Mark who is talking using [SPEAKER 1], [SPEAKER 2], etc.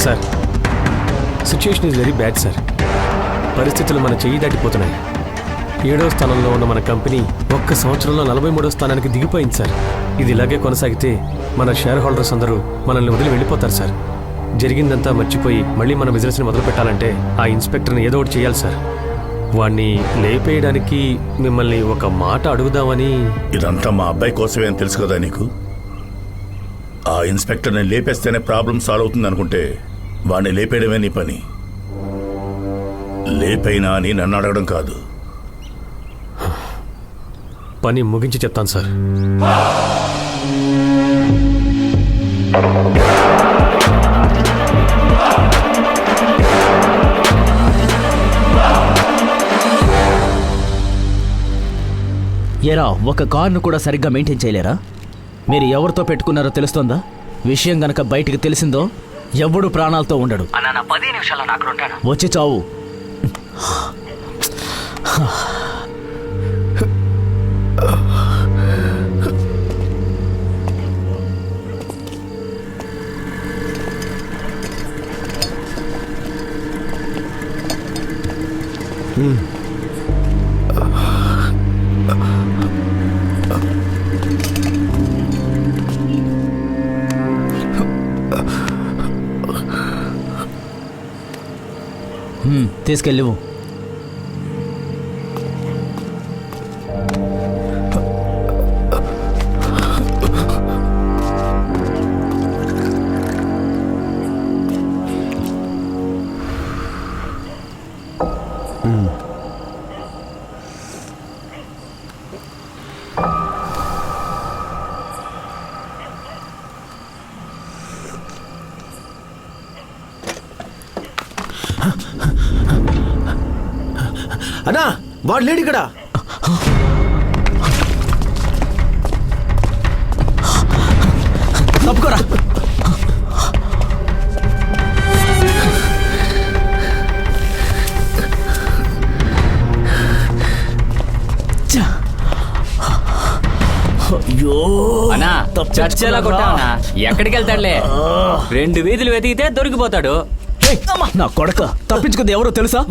[SPEAKER 1] Sir situation is very bad sir. పరిస్థితులు మన చెయ్యి దాటిపోతున్నాయి. 7వ స్థానంలో ఉన్న మన కంపెనీ ఒక్క సంవత్సరంలో 43వ స్థానానికి దిగిపోయింది సార్. ఇది ఇలాగే కొనసాగితే మన షేర్ హోల్డర్స్ అందరూ మనల్ని వదిలి వెళ్ళిపోతారు సార్. జరిగిందంతా మర్చిపోయి మళ్ళీ మన బిజినెస్ని మొదలు పెట్టాలంటే ఆ ఇన్స్పెక్టర్ని ఏదో ఒకటి చేయాలి సార్. వాణ్ణి లేపేయడానికి మిమ్మల్ని ఒక మాట అడుగుదామని.
[SPEAKER 2] ఇదంతా మా అబ్బాయి కోసమే అని తెలుసు కదా నీకు. ఆ ఇన్స్పెక్టర్ని లేపేస్తేనే ప్రాబ్లం సాల్వ్ అవుతుంది అనుకుంటే వాడిని లేపేయడమే నీ పని. లేపైనా అని నన్ను అడగడం కాదు.
[SPEAKER 1] పని ముగించి చెప్తాను సార్.
[SPEAKER 3] ఏరా, ఒక కార్ను కూడా సరిగ్గా మెయింటైన్ చేయలేరా? మీరు ఎవరితో పెట్టుకున్నారో తెలుస్తోందా? విషయం గనక బయటికి తెలిసిందో ఎవడు ప్రాణాలతో ఉండడు.
[SPEAKER 4] 10 నిమిషాల్లో నాకు ఉంటాను.
[SPEAKER 3] వచ్చి చావు. తీసుకెళ్ళివు.
[SPEAKER 5] అన్నా, వాడు లేడు ఇక్కడ.
[SPEAKER 3] తప్పుకోరా.
[SPEAKER 4] అన్నా, చర్చలా కొట్టావనా? ఎక్కడికి వెళ్తాడులే. 2 వీధులు వెతికితే దొరికిపోతాడు.
[SPEAKER 3] నా కొడక తప్పించుకుంది ఎవరో తెలుసా?